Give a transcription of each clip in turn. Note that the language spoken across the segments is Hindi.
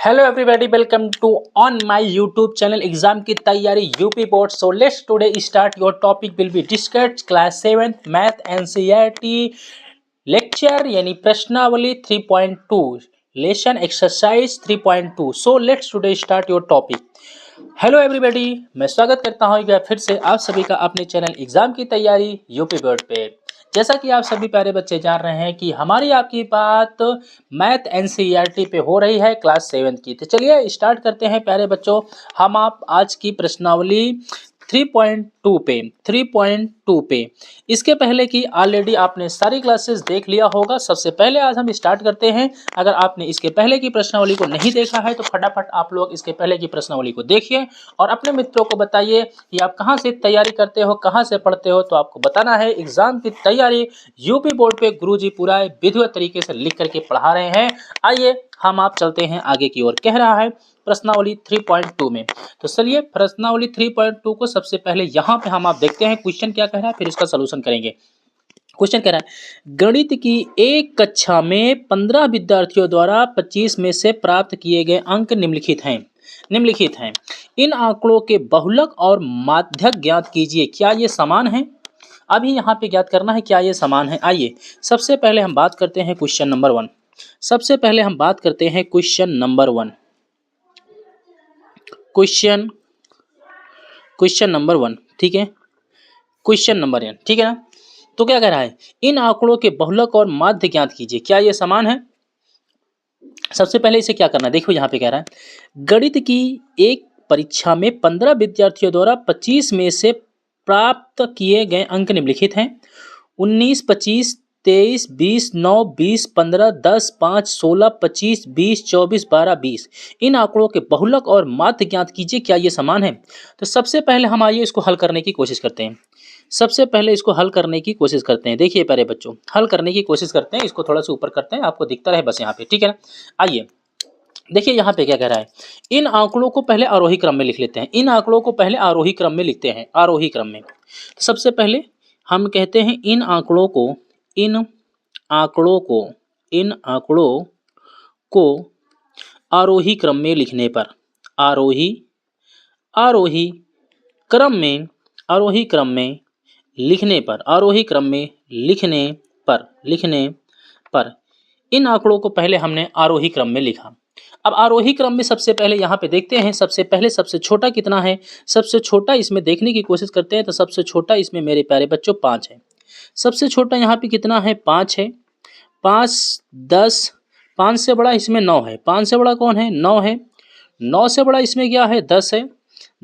Hello everybody, welcome to on my YouTube channel exam की तैयारी UP board. So let's today start your topic will be discussed class 7th math NCERT lecture यानी प्रश्नावली 3.2 lesson exercise 3.2। So let's today start your topic. Hello everybody, मैं स्वागत करता हूँ एक बार फिर से आप सभी का अपने चैनल एग्जाम की तैयारी यूपी बोर्ड पे। जैसा कि आप सभी प्यारे बच्चे जान रहे हैं कि हमारी आपकी बात मैथ एनसीईआरटी पे हो रही है क्लास 7 की। तो चलिए स्टार्ट करते हैं प्यारे बच्चों। हम आप आज की प्रश्नावली 3.2 पे इसके पहले की ऑलरेडी आपने सारी क्लासेस देख लिया होगा। सबसे पहले आज हम स्टार्ट करते हैं। अगर आपने इसके पहले की प्रश्नावली को नहीं देखा है तो फटाफट आप लोग इसके पहले की प्रश्नावली को देखिए और अपने मित्रों को बताइए कि आप कहां से तैयारी करते हो, कहां से पढ़ते हो। तो आपको बताना है एग्जाम की तैयारी यूपी बोर्ड पे गुरुजी पूरा विधिवत तरीके से लिख करके पढ़ा रहे हैं। आइए हम आप चलते हैं आगे की ओर। कह रहा है प्रश्नावली 3.2 में। तो चलिए प्रश्नावली 3.2 को सबसे पहले यहाँ पे हम आप देखते हैं क्वेश्चन क्या कह रहा है, फिर इसका सलूशन करेंगे। क्वेश्चन कह रहा है गणित की एक कक्षा में 15 विद्यार्थियों द्वारा 25 में से प्राप्त किए गए अंक निम्नलिखित हैं। इन आंकड़ों के बहुलक और माध्यक ज्ञात कीजिए। क्या ये समान है? अभी यहाँ पे ज्ञात करना है क्या ये समान है। आइए सबसे पहले हम बात करते हैं क्वेश्चन नंबर 1। सबसे पहले हम बात करते हैं क्वेश्चन नंबर 1। क्वेश्चन नंबर 1, ठीक है। क्वेश्चन नंबर 1, ठीक है ना। तो क्या कह रहा है, इन आंकड़ों के बहुलक और माध्य ज्ञात कीजिए। क्या ये समान है? सबसे पहले इसे क्या करना है, देखो यहाँ पे कह रहा है गणित की एक परीक्षा में 15 विद्यार्थियों द्वारा 25 में से प्राप्त किए गए अंक निम्नलिखित हैं। 19, 25, 23, 20, 9, 20, 15, 10, 5, 16, 25, 20, 24, 12, 20। इन आंकड़ों के बहुलक और माध्य ज्ञात कीजिए। क्या ये समान है? तो सबसे पहले हम आइए इसको हल करने की कोशिश करते हैं। सबसे पहले इसको हल करने की कोशिश करते हैं। देखिए प्यारे बच्चों, हल करने की कोशिश करते हैं। इसको थोड़ा सा ऊपर करते हैं, आपको दिखता रहे बस यहाँ पे, ठीक है ना। आइए देखिए यहाँ पे क्या कह रहा है, इन आंकड़ों को पहले आरोही क्रम में लिख लेते हैं। इन आंकड़ों को पहले आरोही क्रम में लिखते हैं, आरोही क्रम में। सबसे पहले हम कहते हैं इन आंकड़ों को आरोही क्रम में लिखने पर, आरोही क्रम में लिखने पर इन आंकड़ों को पहले हमने आरोही क्रम में लिखा। अब आरोही क्रम में सबसे पहले यहाँ पे देखते हैं, सबसे पहले सबसे छोटा कितना है। सबसे छोटा इसमें देखने की कोशिश करते हैं। तो सबसे छोटा इसमें मेरे प्यारे बच्चों 5 है। सबसे छोटा यहाँ पे कितना है, 5 है। 5, 10, 5 से बड़ा इसमें 9 है। 5 से बड़ा कौन है, 9 है। 9 से बड़ा इसमें क्या है, 10 है।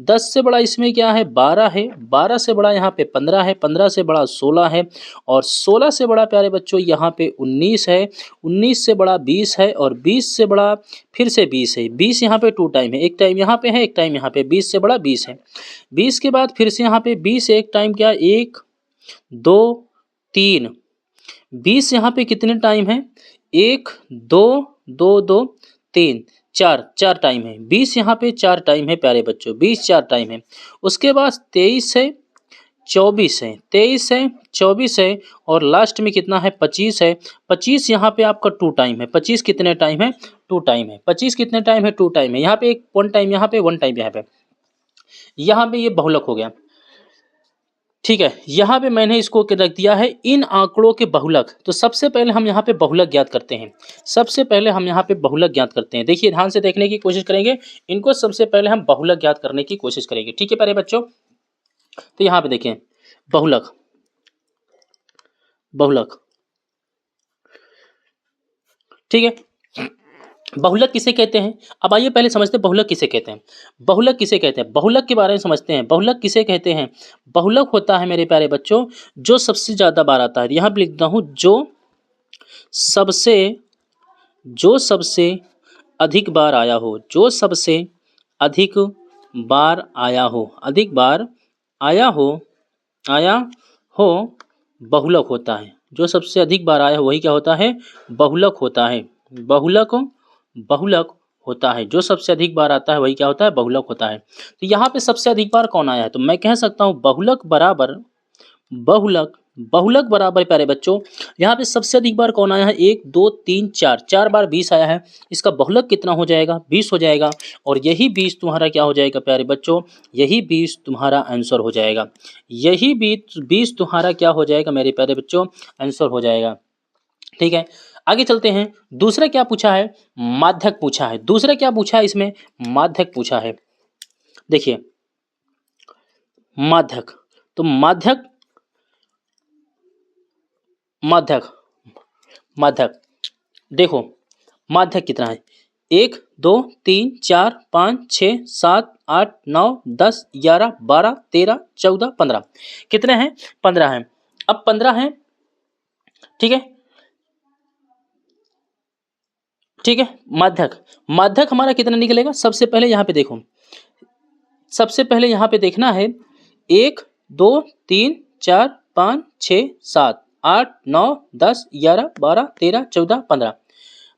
10 से बड़ा इसमें क्या है, 12 है। 12 से बड़ा यहाँ पे 15 है। 15 से बड़ा 16 है। और 16 से बड़ा प्यारे बच्चों यहाँ पे 19 है। 19 से बड़ा 20 है। और 20 से बड़ा फिर से 20 है। 20 यहाँ पे 2 टाइम है, एक टाइम यहाँ पे है, एक टाइम यहाँ पे। 20 से बड़ा 20 है। 20 के बाद फिर से यहाँ पे 20 एक टाइम, क्या 1, 2, 3। 20 यहाँ पे कितने टाइम है, 1, 2, 2, 2, 3, 4 टाइम है। 20 यहाँ पे 4 टाइम है प्यारे बच्चों, 20 4 टाइम है। उसके बाद 23 है, 24 है। 23 है, 24 है। और लास्ट में कितना है, 25 है। 25 यहाँ पे आपका 2 टाइम है। 25 कितने टाइम है, 2 टाइम है। 25 कितने टाइम है, 2 टाइम है। यहाँ पे एक 1 टाइम, यहाँ पे 1 टाइम, यहाँ पे ये बहुलक हो गया, ठीक है। यहाँ पे मैंने इसको रख दिया है इन आंकड़ों के बहुलक। तो सबसे पहले हम यहाँ पे बहुलक ज्ञात करते हैं। देखिए ध्यान से देखने की कोशिश करेंगे इनको। सबसे पहले हम बहुलक ज्ञात करने की कोशिश करेंगे, ठीक है प्यारे बच्चों। तो यहाँ पे देखें बहुलक, ठीक है। बहुलक किसे कहते हैं? अब आइए पहले समझते हैं बहुलक किसे कहते हैं। बहुलक के बारे में समझते हैं। बहुलक किसे कहते हैं? बहुलक होता है मेरे प्यारे बच्चों जो सबसे ज्यादा बार आता है। यहाँ पे लिखता हूं जो सबसे अधिक बार आया हो, बहुलक होता है। जो सबसे अधिक बार आया हो वही क्या होता है, बहुलक होता है। बहुलक होता है। जो सबसे अधिक बार आता है वही क्या होता है, बहुलक होता है। तो यहाँ पे सबसे अधिक बार कौन आया है, तो मैं कह सकता हूँ बहुलक बहुलक बराबर प्यारे बच्चों, यहाँ पे सबसे अधिक बार कौन आया है, 1 2 3 4, 4 बार 20 आया है। इसका बहुलक कितना हो जाएगा, 20 हो जाएगा। और यही 20 तुम्हारा क्या हो जाएगा प्यारे बच्चों, यही 20 तुम्हारा आंसर हो जाएगा। यही 20 तुम्हारा क्या हो जाएगा मेरे प्यारे बच्चों, आंसर हो जाएगा। ठीक है, आगे चलते हैं। दूसरा क्या पूछा है, माध्यक पूछा है। दूसरा क्या पूछा है इसमें, माध्यक पूछा है। देखिए माध्यक, तो माध्यक माध्यक माध्यक देखो, माध्यक कितना है, 1 2 3 4 5 6 7 8 9 10 11 12 13 14 15, कितने हैं, 15 हैं। अब 15 हैं, ठीक है, ठीक है। माध्यक, माध्यक हमारा कितना निकलेगा, सबसे पहले यहाँ पे देखो, सबसे पहले यहाँ पे देखना है, 1 2 3 4 5 6 7 8 9 10 11 12 13 14 15,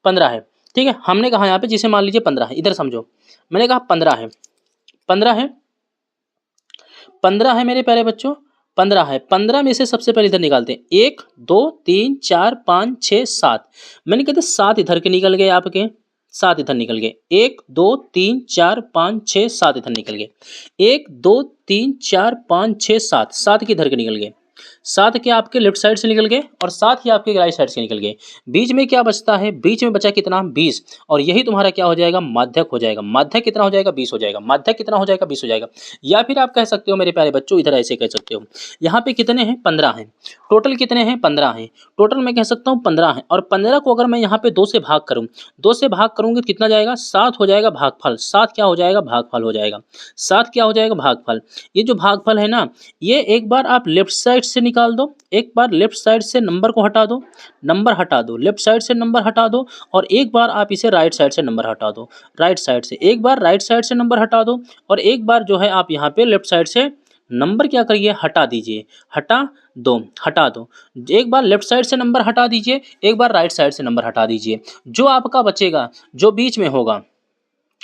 15 है। ठीक है, हमने कहा यहाँ पे, जिसे मान लीजिए 15 है, इधर समझो, मैंने कहा 15 है, 15 है, 15 है मेरे प्यारे बच्चों, 15 है। 15 में से सबसे पहले इधर निकालते हैं, 1 2 3 4 5 6 7, मैंने कहते 7 इधर के निकल गए आपके, 7 इधर निकल गए, 1 2 3 4 5 6 7 इधर निकल गए, 1 2 3 4 5 6 7, 7 के इधर के निकल गए, 7 के आपके लेफ्ट साइड से निकल गए और 7 ही आपके राइट साइड से निकल गए। बीच में क्या बचता है, बीच में बचा कितना, 20, और यही तुम्हारा क्या हो जाएगा, माध्यक हो जाएगा। माध्यक कितना हो जाएगा, 20 हो जाएगा। माध्यक कितना हो जाएगा, 20 हो जाएगा। या फिर आप कह सकते हो मेरे प्यारे बच्चों, इधर ऐसे कह सकते हो, यहाँ पे कितने हैं, 15 हैं, टोटल कितने हैं, 15 हैं, टोटल मैं कह सकता हूँ 15 हैं। और 15 को अगर मैं यहाँ पे 2 से भाग करूँ, 2 से भाग करूँगी तो कितना जाएगा, 7 हो जाएगा भागफल, 7 क्या हो जाएगा, भागफल हो जाएगा, 7 क्या हो जाएगा, भागफल। ये जो भागफल है ना, ये एक बार आप लेफ्ट साइड से निकाल दो, एक बार लेफ्ट साइड से नंबर को हटा दो, नंबर हटा दो, लेफ्ट साइड से नंबर हटा दो, और एक बार आप इसे राइट साइड से नंबर हटा दो, राइट साइड से एक बार राइट साइड से नंबर हटा दो, और एक बार जो है आप यहाँ पे लेफ्ट साइड से नंबर क्या करिए, हटा दीजिए, हटा दो, हटा दो। एक बार लेफ्ट साइड से नंबर हटा दीजिए, एक बार राइट साइड से नंबर हटा दीजिए। जो आपका बचेगा, जो बीच में होगा,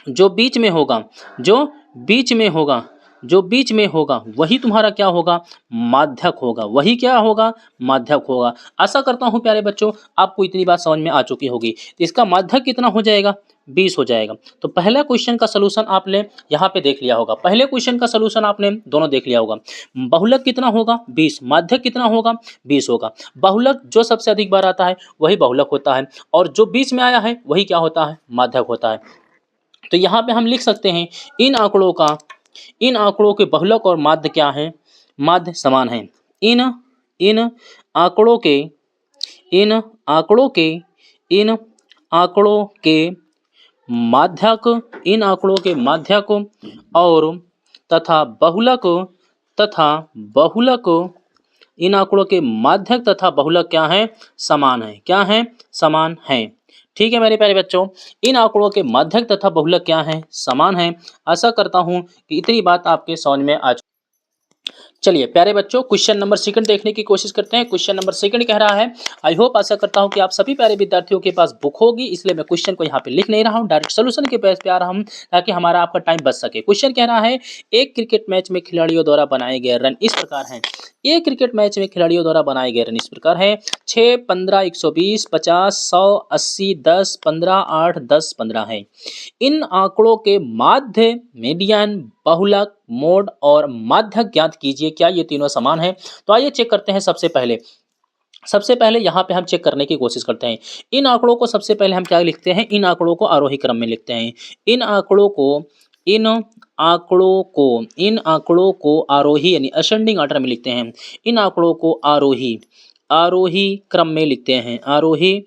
जो बीच में होगा, जो बीच में होगा, जो बीच में होगा, वही तुम्हारा क्या होगा, माध्यक होगा, वही क्या होगा, माध्यक होगा। आशा करता हूँ प्यारे बच्चों आपको इतनी बात समझ में आ चुकी होगी। तो इसका माध्यक कितना हो जाएगा, 20 हो जाएगा। तो पहला क्वेश्चन का सलूशन आपने यहाँ पे देख लिया होगा, पहले क्वेश्चन का सलूशन आपने दोनों देख लिया होगा। बहुलक कितना होगा, 20, माध्यक कितना होगा, 20 होगा। बहुलक जो सबसे अधिक बार आता है वही बहुलक होता है, और जो बीच में आया है वही क्या होता है, माध्यक होता है। तो यहाँ पे हम लिख सकते हैं, इन आंकड़ों का, इन आंकड़ों के बहुलक और माध्य क्या है, माध्य समान है। इन इन आंकड़ों के, इन आंकड़ों के, इन आंकड़ों के माध्यक, इन आंकड़ों के माध्यक और तथा बहुलक, तथा बहुलक, इन आंकड़ों के माध्यक तथा बहुलक क्या है, समान है, क्या है, समान है। ठीक है मेरे प्यारे बच्चों, इन आंकड़ों के माध्यक तथा बहुलक क्या है, समान है। आशा करता हूं कि इतनी बात आपके समझ में आ। चलिए प्यारे बच्चों, क्वेश्चन नंबर सेकंड देखने की कोशिश करते हैं। क्वेश्चन नंबर सेकंड कह रहा है, आई होप, आशा करता हूं कि आप सभी प्यारे विद्यार्थियों के पास बुक होगी, इसलिए मैं क्वेश्चन को यहाँ पे लिख नहीं रहा हूं, डायरेक्ट सोल्यूशन के बेस पे आ रहा हूं, ताकि हमारा आपका टाइम बच सके। क्वेश्चन कह रहा है, एक क्रिकेट मैच में खिलाड़ियों द्वारा बनाए गए रन इस प्रकार हैं। एक क्रिकेट मैच में खिलाड़ियों द्वारा बनाए गए रन इस प्रकार है, 6 15 120 50 100 80 10 15 8 10 15 है। इन आंकड़ों के माध्य, मीडियन, बहुलक, मोड और माध्यक ज्ञात कीजिए, क्या ये तीनों समान है। तो आइए चेक करते हैं। सबसे पहले यहाँ पे हम चेक करने की कोशिश करते हैं। इन आंकड़ों को सबसे पहले हम क्या लिखते हैं, इन आंकड़ों को आरोही क्रम में लिखते हैं। इन आंकड़ों को, इन आंकड़ों को, इन आंकड़ों को आरोही यानी असेंडिंग ऑर्डर में लिखते हैं। इन आंकड़ों को आरोही, आरोही क्रम में लिखते हैं। आरोही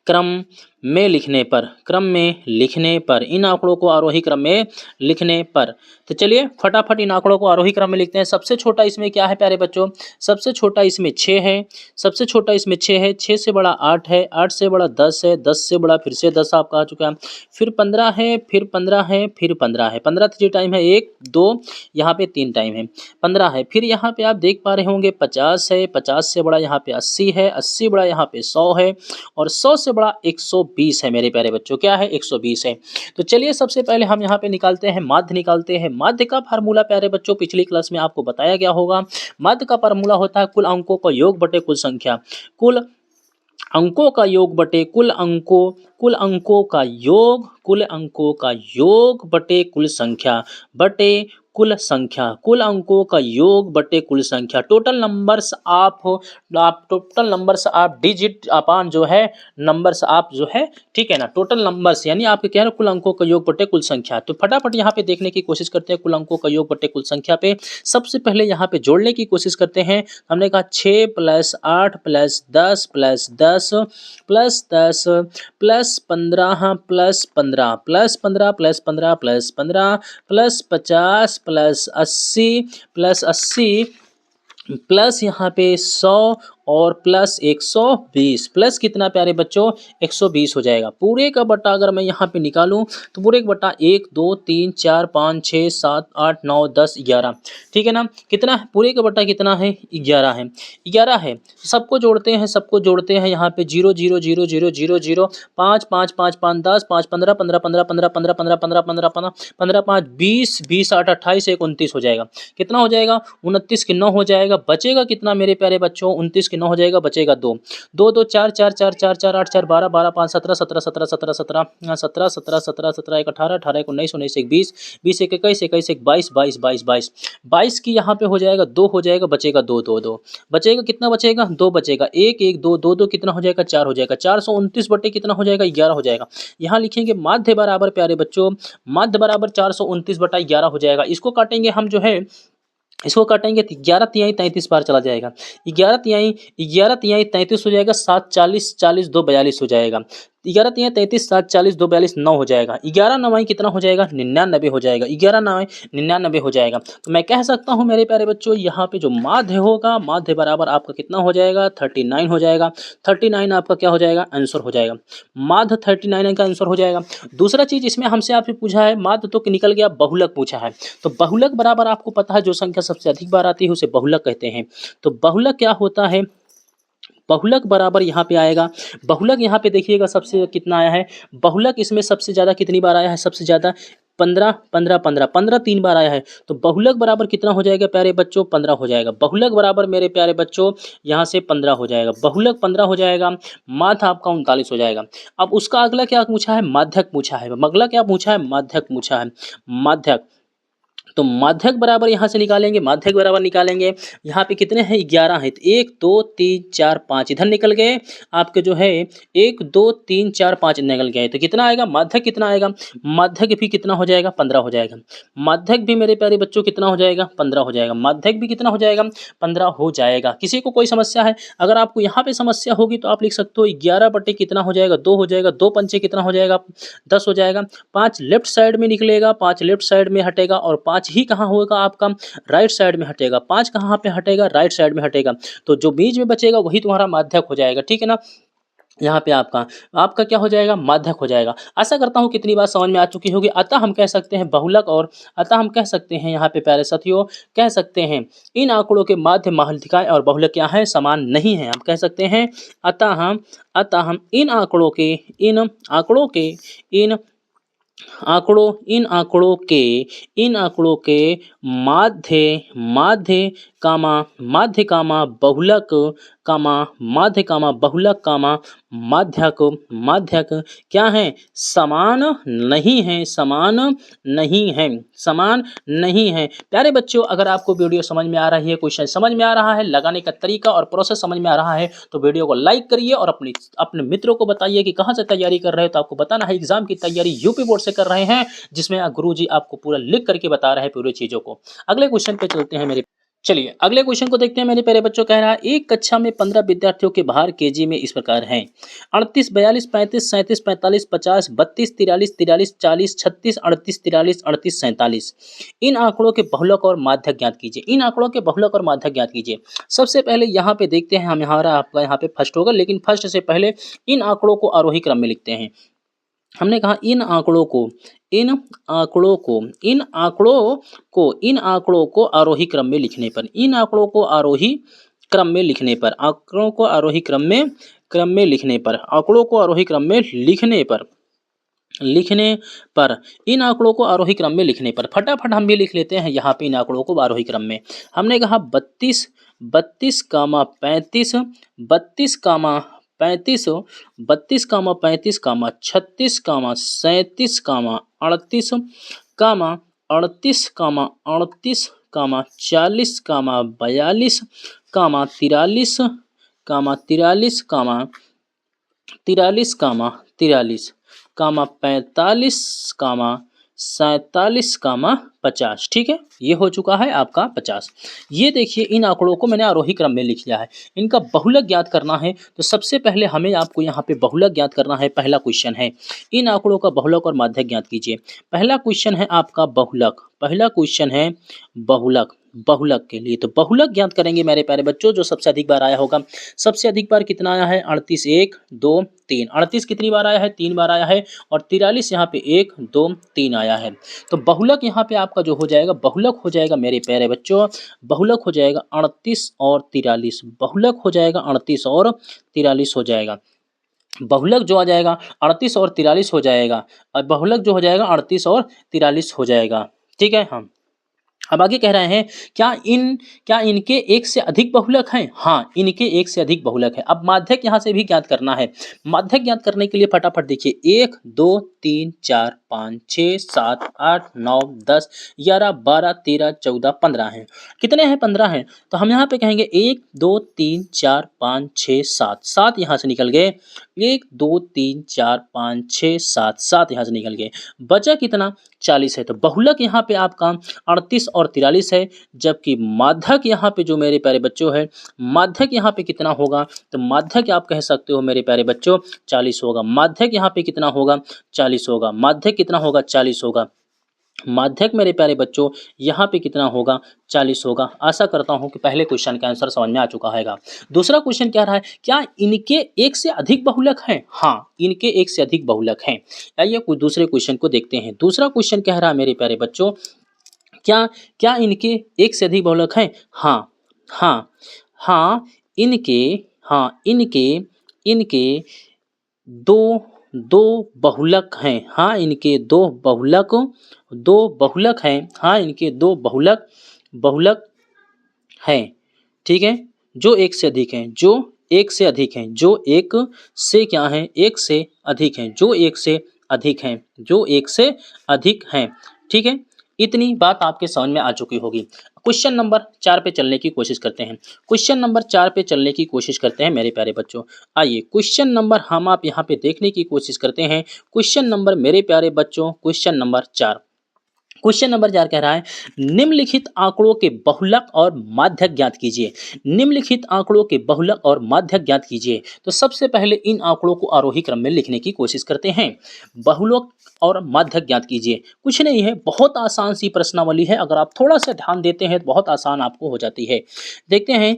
क्रम में लिखने पर, क्रम में लिखने पर, इन आंकड़ों को आरोही क्रम में लिखने पर। तो चलिए फटाफट इन आंकड़ों को आरोही क्रम में लिखते हैं। सबसे छोटा इसमें क्या है प्यारे बच्चों, सबसे छोटा इसमें 6 है, सबसे छोटा इसमें 6 है, 6 से बड़ा 8 है, 8 से बड़ा 10 है, 10 से बड़ा फिर से 10 आपका आ चुका है, फिर 15 है, फिर 15 है, फिर 15 है, 15 3 टाइम है, 1 2 यहाँ पे 3 टाइम है, 15 है। फिर यहाँ पे आप देख पा रहे होंगे 50 है, 50 से बड़ा यहाँ पे 80 है, 80 बड़ा यहाँ पे 100 है, और 100 से बड़ा 120 120 है मेरे प्यारे बच्चों, क्या है 120 है। तो चलिए सबसे पहले हम यहाँ पे निकालते हैं माध्य निकालते हैं। माध्य का फार्मूला प्यारे बच्चों पिछली क्लास में आपको बताया गया होगा। माध्य का फार्मूला होता है कुल अंकों का योग बटे कुल संख्या। कुल अंकों का योग बटे कुल अंकों का योग, कुल अंकों का योग बटे कुल संख्या, बटे कुल संख्या, कुल अंकों का योग बटे कुल संख्या। टोटल नंबर्स आप टोटल नंबर्स आप डिजिट अपान जो है नंबर्स आप जो है, ठीक है ना, टोटल नंबर्स यानी आपके कह रहे कुल अंकों का योग बटे कुल संख्या। तो फटाफट यहाँ पे देखने की कोशिश करते हैं कुल अंकों का योग बटे कुल संख्या पे। सबसे पहले यहाँ पे जोड़ने की कोशिश करते हैं। हमने कहा 6 + 8 + 10 + 10 + 10 + 15 + 15 + 15 + 15 + 15 + 50 + 80 + 80 प्लस यहाँ पे 100 और प्लस 120 प्लस कितना प्यारे बच्चों 120 हो जाएगा। पूरे का बटा अगर मैं यहाँ पे निकालूं तो पूरे का बटा 1 2 3 4 5 6 7 8 9 10 11, ठीक है ना। कितना है पूरे का बटा कितना है 11 है, 11 है। सबको जोड़ते हैं यहाँ पे 0 0 0 0 0 0 5 5 5 5 10 5 15 15 15 15 15 15 15 15 15 15 5 20 20 8 28 1 29 हो जाएगा। कितना हो जाएगा 29 के 9 हो जाएगा। बचेगा कितना मेरे प्यारे बच्चों 29 के 9 हो जाएगा, बचेगा 2 2 2 4 4 4 4 4 8 4 12 12 5 17 17 17 17 17 17 17 17 17 1 18 18 1 19 19 1 20 20 1 21 21 1 22 22 22 22 22 की यहाँ पे हो जाएगा 2 हो जाएगा, बचेगा 2 2 2 बचेगा कितना बचेगा 2 बचेगा 1 1 2 2 2 कितना हो जाएगा 4 हो जाएगा। 429 बटे कितना हो जाएगा 11 हो जाएगा। यहाँ लिखेंगे माध्य बराबर प्यारे बच्चों माध्य बराबर 429 बटा 11 हो जाएगा। इसको काटेंगे हम जो है इसको काटेंगे तो 11 तिहाई 33 बार चला जाएगा। 11 तिहाई 33 हो जाएगा। 7 40 40 2 42 हो जाएगा। 11 तिहाई 33 7 40 2 42 9 हो जाएगा। 11 9 कितना हो जाएगा 99 हो जाएगा। 11 9 99 हो जाएगा। तो मैं कह सकता हूँ मेरे प्यारे बच्चों यहाँ पे जो माध्य होगा माध्य बराबर आपका कितना हो जाएगा 39 हो जाएगा। 39 आपका क्या हो जाएगा आंसर हो जाएगा। माध्य 39 का आंसर हो जाएगा। दूसरा चीज इसमें हमसे आपसे पूछा है माध्य तो निकल गया, बहुलक पूछा है। तो बहुलक बराबर आपको पता है जो संख्या सबसे अधिक बार आती है उसे बहुलक कहते हैं। तो बहुलक क्या होता है, बहुलक बराबर यहाँ पे आएगा। बहुलक यहाँ पे देखिएगा सबसे कितना आया है, बहुलक इसमें सबसे ज़्यादा कितनी बार आया है, सबसे ज़्यादा 15 15 15 15 3 बार आया है। तो बहुलक बराबर कितना हो जाएगा प्यारे बच्चों 15 हो जाएगा। बहुलक बराबर मेरे प्यारे बच्चों यहाँ से 15 हो जाएगा। बहुलक 15 हो जाएगा। माध्य आपका 39 हो जाएगा। अब उसका अगला क्या पूछा है माध्यक पूछा है। अगला क्या पूछा है माध्यक पूछा है। माध्यक तो माध्यक बराबर यहाँ से निकालेंगे, माध्यक बराबर निकालेंगे। यहाँ पे कितने हैं 11 हैं। तो 1 2 3 4 5 इधर निकल गए आपके जो है 1 2 3 4 5 निकल गए। तो कितना आएगा माध्यक कितना आएगा, माध्यक भी कितना हो जाएगा 15 हो जाएगा। माध्यक भी मेरे प्यारे बच्चों कितना हो जाएगा 15 हो जाएगा। माध्यक भी कितना हो जाएगा 15 हो जाएगा। किसी को कोई समस्या है, अगर आपको यहाँ पे समस्या होगी तो आप लिख सकते हो 11 बटे कितना हो जाएगा 2 हो जाएगा। 2 पंचे कितना हो जाएगा 10 हो जाएगा। 5 लेफ्ट साइड में निकलेगा, 5 लेफ्ट साइड में हटेगा और 5 ही कहाँ होगा आपका राइट साइड में हटेगा। 5 कहाँ पे हटेगा राइट साइड में हटेगा। तो जो बीच में बचेगा वही तुम्हारा माध्यक हो जाएगा, ठीक है ना। यहाँ पे आपका क्या हो जाएगा माध्यक हो जाएगा। आशा करता हूँ कितनी बात समझ में आ चुकी होगी। अतः हम कह सकते हैं बहुलक और अतः हम कह सकते हैं यहाँ पे प्यारे साथियों कह सकते हैं इन आंकड़ों के माध्य माध्यिकाएं और बहुलक क्या है समान नहीं है। हम कह सकते हैं अतः हम इन आंकड़ों के इन आंकड़ों के माध्य कामा बहुलक कामा माध्यक क्या है समान नहीं है। प्यारे बच्चों अगर आपको वीडियो समझ में आ रही है, क्वेश्चन समझ में आ रहा है, लगाने का तरीका और प्रोसेस समझ में आ रहा है तो वीडियो को लाइक करिए और अपने मित्रों को बताइए कि कहाँ से तैयारी कर रहे हो। तो आपको बताना है एग्जाम की तैयारी यूपी बोर्ड से कर रहे हैं जिसमें गुरुजी आपको पूरा लिख करके बता रहे हैं पूरी चीजों को। अगले क्वेश्चन पे चलते हैं चलिए अगले क्वेश्चन को देखते हैं। मेरे प्यारे बच्चों कह रहा है एक कक्षा में 15 विद्यार्थियों के भार केजी में इस प्रकार हैं 38 42 35 37 45 50 32 43 43 40 36 38 43 38 47। इन आंकड़ों के बहुलक और माध्यक ज्ञात कीजिए। सबसे पहले यहाँ पे देखते हैं हम आपका यहाँ पे फर्स्ट होगा, लेकिन फर्स्ट से पहले इन आंकड़ों को आरोही क्रम में लिखते हैं। हमने कहा इन आंकड़ों को आरोही क्रम में लिखने पर क्रम में लिखने पर, आंकड़ों को आरोही क्रम में लिखने पर इन आंकड़ों को आरोही क्रम में लिखने पर फटाफट हम भी लिख लेते हैं यहाँ पे इन आंकड़ों को आरोही क्रम में। हमने कहा 32 32 कामा 35 32 कामा 35 32 कामा 35 कामा 36 कामा 37 कामा 38 कामा 38 कामा 38 कामा 40 कामा 42 कामा 43 कामा 43 कामा 43 कामा 43 कामा 45 कामा 47 कामा 50। ठीक है, ये हो चुका है आपका 50। ये देखिए इन आंकड़ों को मैंने आरोही क्रम में लिख लिया है। इनका बहुलक ज्ञात करना है तो सबसे पहले हमें आपको यहाँ पे बहुलक ज्ञात करना है। पहला क्वेश्चन है इन आंकड़ों का बहुलक और माध्यक ज्ञात कीजिए। पहला क्वेश्चन है आपका बहुलक, पहला क्वेश्चन है बहुलक। बहुलक के लिए तो बहुलक ज्ञात करेंगे मेरे प्यारे बच्चों, जो सबसे अधिक बार आया होगा। सबसे अधिक बार कितना आया है? 38, 1 2 3। 38 कितनी बार आया है? 3 बार आया है। और 43 यहाँ पे 1 2 3 आया है। तो बहुलक यहाँ पे आपका जो हो जाएगा, बहुलक हो जाएगा मेरे प्यारे बच्चों, बहुलक हो जाएगा 38 और 43। बहुलक हो जाएगा 38 और 43 हो जाएगा। बहुलक जो आ जाएगा 38 और 43 हो जाएगा। और बहुलक जो हो जाएगा 38 और 43 हो जाएगा। ठीक है। हम अब आगे कह रहे हैं क्या इनके एक से अधिक बहुलक हैं? हाँ, इनके एक से अधिक बहुलक है। अब माध्यक यहाँ से भी ज्ञात करना है। माध्यक ज्ञात करने के लिए फटाफट देखिए 1 2 3 4 5 6 7 8 9 10 11 12 13 14 15 हैं। कितने हैं? 15 हैं। तो हम यहाँ पे कहेंगे 1 2 3 4 5 6 7। 7 यहाँ से निकल गए। 1 2 3 4 5 6 7 7 यहाँ से निकल गए। बचा कितना? 40 है। तो बहुलक यहाँ पे आपका 38 और 43 है। जबकि माध्यक यहाँ पे जो मेरे प्यारे बच्चों है, माध्यक यहाँ पे कितना होगा? तो माध्यक आप कह सकते हो मेरे प्यारे बच्चों 40 होगा। माध्यक यहाँ पे कितना होगा? 40 होगा। माध्यक कितना होगा? 40 होगा। माध्यक मेरे प्यारे बच्चों यहाँ पे कितना होगा? 40 होगा। आशा करता हूँ कि पहले क्वेश्चन का आंसर समझ में आ चुका हैगा। दूसरा क्वेश्चन क्या रहा है? क्या इनके एक से अधिक बहुलक हैं? हाँ, इनके एक से अधिक बहुलक हैं। आइए कुछ दूसरे क्वेश्चन को देखते हैं। दूसरा क्वेश्चन कह रहा है मेरे प्यारे बच्चों, क्या इनके एक से अधिक बहुलक हैं? हाँ हाँ हाँ इनके हाँ इनके इनके दो दो बहुलक हैं। हाँ, इनके दो बहुलक हैं। हाँ, इनके दो बहुलक हैं। ठीक है, जो एक से अधिक हैं, जो एक से अधिक हैं, जो एक से क्या है? एक से अधिक हैं, जो एक से अधिक हैं, जो एक से अधिक हैं। ठीक है, इतनी बात आपके समझ में आ चुकी होगी। क्वेश्चन नंबर 4 पे चलने की कोशिश करते हैं। क्वेश्चन नंबर 4 पे चलने की कोशिश करते हैं मेरे प्यारे बच्चों। आइए क्वेश्चन नंबर हम आप यहाँ पे देखने की कोशिश करते हैं। क्वेश्चन नंबर मेरे प्यारे बच्चों, क्वेश्चन नंबर 4। क्वेश्चन नंबर 4 कह रहा है निम्नलिखित आंकड़ों के बहुलक और माध्यक ज्ञात कीजिए। निम्नलिखित आंकड़ों के बहुलक और माध्यक ज्ञात कीजिए। तो सबसे पहले इन आंकड़ों को आरोही क्रम में लिखने की कोशिश करते हैं। बहुलक और माध्यक ज्ञात कीजिए। कुछ नहीं है, बहुत आसान सी प्रश्नावली है। अगर आप थोड़ा सा ध्यान देते हैं तो बहुत आसान आपको हो जाती है। देखते हैं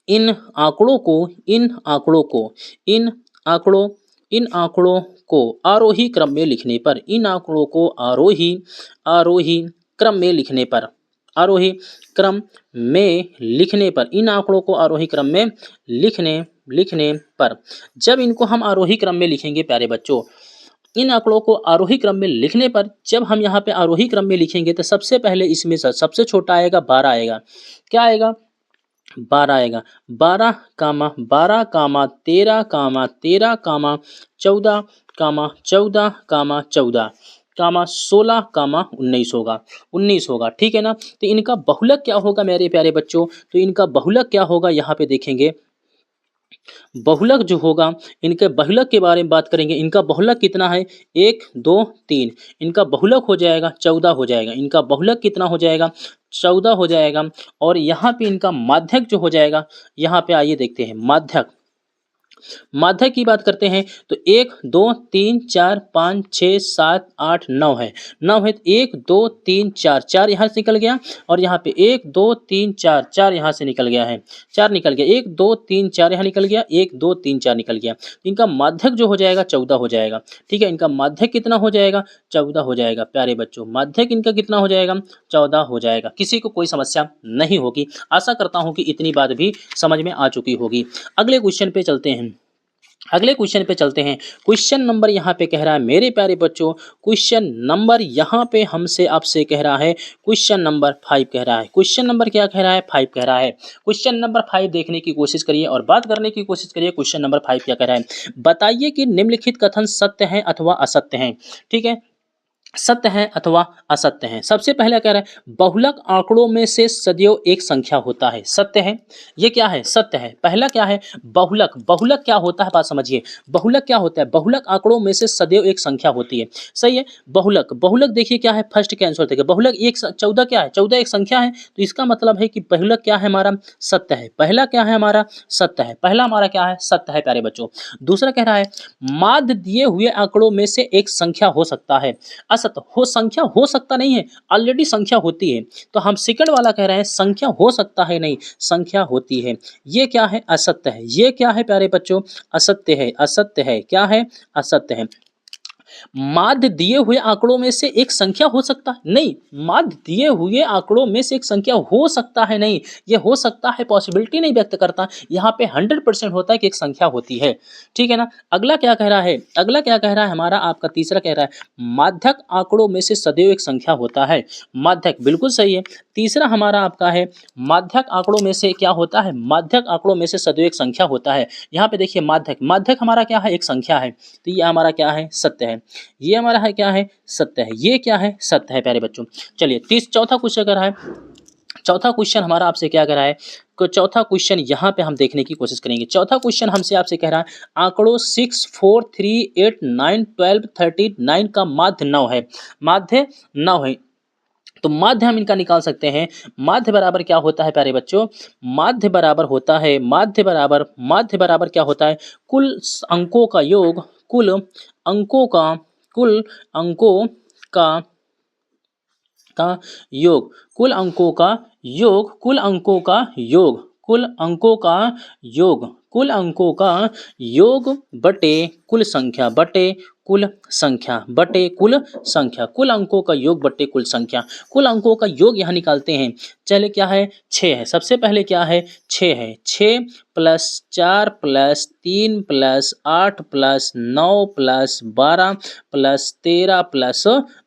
इन आंकड़ों को इन आंकड़ों को इन आंकड़ों इन आंकड़ों को आरोही क्रम में लिखने पर, इन आंकड़ों को आरोही क्रम में लिखने पर, आरोही क्रम में लिखने पर, इन आंकड़ों को आरोही क्रम में लिखने पर, जब इनको हम आरोही क्रम में लिखेंगे प्यारे बच्चों, इन आंकड़ों को आरोही क्रम में लिखने पर जब हम यहाँ पे आरोही क्रम में लिखेंगे तो सबसे पहले इसमें से सबसे छोटा आएगा 12 आएगा। क्या आएगा? 12 आएगा। 12 कामा 13 कामा 13 कामा 14 कामा 14 कामा 14 कामा 16 कामा 19 होगा। 19 होगा। ठीक है ना? तो इनका बहुलक क्या होगा मेरे प्यारे बच्चों? तो इनका बहुलक क्या होगा यहाँ पे देखेंगे। बहुलक जो होगा, इनके बहुलक के बारे में बात करेंगे। इनका बहुलक कितना है? 1 2 3। इनका बहुलक हो जाएगा 14 हो जाएगा। इनका बहुलक कितना हो जाएगा? 14 हो जाएगा। और यहाँ पे इनका माध्यक जो हो जाएगा, यहाँ पे आइए देखते हैं माध्यक। माध्यक की बात करते हैं तो 1 2 3 4 5 6 7 8 9 है। 9 है तो 1 2 3 4 4 यहाँ से निकल गया। और यहाँ पे 1 2 3 4 4 यहाँ से निकल गया है। 4 निकल गया। 1 2 3 4 यहाँ निकल गया। 1 2 3 4 निकल गया। तो इनका माध्यक जो हो जाएगा 14 हो जाएगा। ठीक है, इनका माध्यक कितना हो जाएगा? 14 हो जाएगा प्यारे बच्चों। माध्यक इनका कितना हो जाएगा? 14 हो जाएगा। किसी को कोई समस्या नहीं होगी। आशा करता हूँ कि इतनी बात भी समझ में आ चुकी होगी। अगले क्वेश्चन पे चलते हैं। अगले क्वेश्चन पे चलते हैं। क्वेश्चन नंबर यहाँ पे कह रहा है मेरे प्यारे बच्चों, क्वेश्चन नंबर यहाँ पे हमसे आपसे कह रहा है, क्वेश्चन नंबर 5 कह रहा है। क्वेश्चन नंबर क्या कह रहा है? 5 कह रहा है। क्वेश्चन नंबर 5 देखने की कोशिश करिए और बात करने की कोशिश करिए। क्वेश्चन नंबर 5 क्या कह रहा है? बताइए कि निम्नलिखित कथन सत्य हैं अथवा असत्य हैं। ठीक है, सत्य है अथवा असत्य है। सबसे पहला कह रहा है बहुलक आंकड़ों में से सदैव एक संख्या होता है। सत्य है, ये क्या है? सत्य है। पहला क्या है? बहुलक। बहुलक क्या होता है? बात समझिए। बहुलक क्या होता है? बहुलक आंकड़ों में से सदैव एक संख्या होती है। सही है। बहुलक, बहुलक देखिए क्या है, फर्स्ट के आंसर देखिए। बहुलक 14 क्या है? 14 एक संख्या है, तो इसका मतलब है कि बहुलक क्या है हमारा? सत्य है। पहला क्या है हमारा? सत्य है। पहला हमारा क्या है? सत्य है प्यारे बच्चों। दूसरा कह रहा है माध्य दिए हुए आंकड़ों में से एक संख्या हो सकता है। असत्य हो, संख्या हो सकता नहीं है, ऑलरेडी संख्या होती है। तो हम सेकंड वाला कह रहे हैं संख्या हो सकता है नहीं, संख्या होती है। ये क्या है? असत्य है। ये क्या है प्यारे बच्चों? असत्य है। असत्य है। क्या है? असत्य है। माध्य दिए हुए आंकड़ों में से एक संख्या हो सकता है नहीं, माध्य दिए हुए आंकड़ों में से एक संख्या हो सकता है नहीं, ये हो सकता है पॉसिबिलिटी नहीं व्यक्त करता। यहाँ पे 100% होता है कि एक संख्या होती है। ठीक है ना। अगला क्या कह रहा है? अगला क्या कह रहा है हमारा? आपका तीसरा कह रहा है माध्यक आंकड़ों में से सदैव एक संख्या होता है। माध्यक बिल्कुल सही है। तीसरा हमारा आपका है माध्यक आंकड़ों में से क्या होता है? माध्यक आंकड़ों में से सदैव एक संख्या होता है। यहाँ पे देखिए माध्यक, माध्यक हमारा क्या है? एक संख्या है, तो ये हमारा क्या है? सत्य है। ये हमारा है क्या है? सत्य है। ये क्या है? सत्य है प्यारे बच्चों। चलिए चौथा क्वेश्चन कर रहा है। चौथा क्वेश्चन हमारा आपसे क्या कर रहा है? तो चौथा क्वेश्चन यहाँ पे हम देखने की कोशिश करेंगे। चौथा क्वेश्चन हमसे आपसे कह रहा है आंकड़ों 6, 4, 3, 8, 9, 12, 39 का माध्य 9 है। माध्य 9 है, तो माध्य हम इनका निकाल सकते हैं। माध्य बराबर क्या होता है प्यारे बच्चों? माध्य बराबर होता है, माध्य बराबर क्या होता है? कुल अंकों का योग, कुल अंकों का, कुल अंकों का योग, कुल अंकों का योग, कुल अंकों का योग, कुल अंकों का योग, कुल अंकों का योग बटे कुल संख्या, बटे कुल संख्या, बटे कुल संख्या, कुल अंकों का योग बटे कुल संख्या। कुल अंकों का योग यहाँ निकालते हैं। चले क्या है? 6 है। सबसे पहले क्या है? 6 है। 6 plus 4 plus 3 plus 8 plus 9 plus 12 plus 13 plus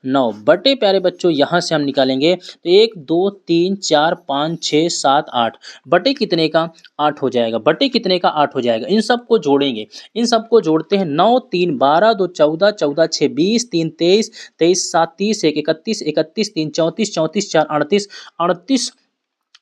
9 बटे प्यारे बच्चों यहाँ से हम निकालेंगे तो 1 2 3 4 5 6 7 8 बटे कितने का? 8 हो जाएगा। बटे कितने का? 8 हो जाएगा। इन सबको जोड़ेंगे, इन सबको जोड़ते हैं। 9 3 12 2 14 14 6 20 3 23 23 7 30 1 31 31 3 34 34 4 38 38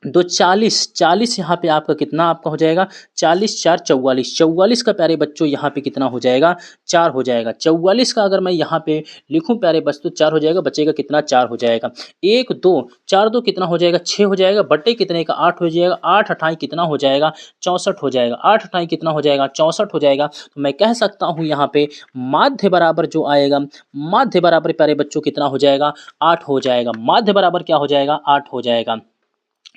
2 40 40 यहाँ पे आपका कितना आपका हो जाएगा? 40 4 44 44 का प्यारे बच्चों यहाँ पे कितना हो जाएगा? 4 हो जाएगा। 44 का अगर मैं यहाँ पे लिखूं प्यारे बच्चों 4 हो जाएगा, बचेगा कितना? 4 हो जाएगा। 1 2 4 2 कितना हो जाएगा? 6 हो जाएगा। बटे कितने का? 8 हो जाएगा। 8 अठाई कितना हो जाएगा? 64 हो जाएगा। 8 अठाई कितना हो जाएगा? 64 हो जाएगा। तो मैं कह सकता हूँ यहाँ पे माध्य बराबर जो आएगा, माध्य बराबर प्यारे बच्चों कितना हो जाएगा? 8 हो जाएगा। माध्य बराबर क्या हो जाएगा? 8 हो जाएगा।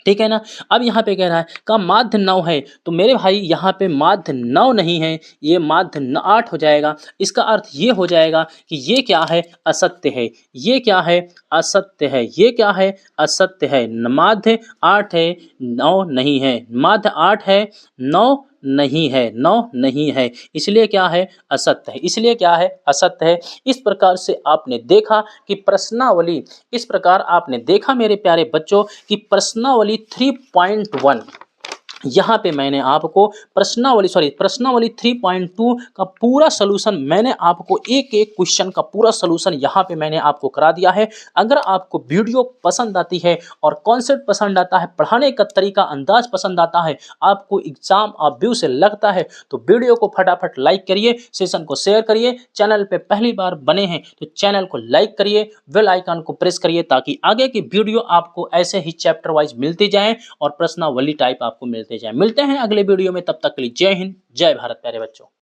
ठीक है ना। अब यहाँ पे कह रहा है का माध्य 9 है, तो मेरे भाई यहाँ पे माध्य 9 नहीं है, ये माध्य 8 हो जाएगा। इसका अर्थ ये हो जाएगा कि ये क्या है? असत्य है। ये क्या है? असत्य है। ये क्या है? असत्य है। माध्य 8 है, 9 नहीं है। माध्य 8 है, 9 नहीं है, 9 नहीं है, इसलिए क्या है? असत्य है। इसलिए क्या है? असत्य है। इस प्रकार से आपने देखा कि प्रश्नावली, इस प्रकार आपने देखा मेरे प्यारे बच्चों कि प्रश्नावली 3.1 यहाँ पे मैंने आपको प्रश्नावली 3.2 का पूरा सलूशन मैंने आपको एक एक क्वेश्चन का पूरा सलूशन यहाँ पे मैंने आपको करा दिया है। अगर आपको वीडियो पसंद आती है और कॉन्सेप्ट पसंद आता है, पढ़ाने का तरीका अंदाज पसंद आता है, आपको एग्जाम और व्यू से लगता है, तो वीडियो को फटाफट लाइक करिए, सेशन को शेयर करिए। चैनल पे पहली बार बने हैं तो चैनल को लाइक करिए, बेल आइकन को प्रेस करिए ताकि आगे की वीडियो आपको ऐसे ही चैप्टर वाइज मिलती जाए और प्रश्नावली टाइप आपको मिलते जाए। मिलते हैं अगले वीडियो में, तब तक के लिए जय हिंद, जय भारत प्यारे बच्चों।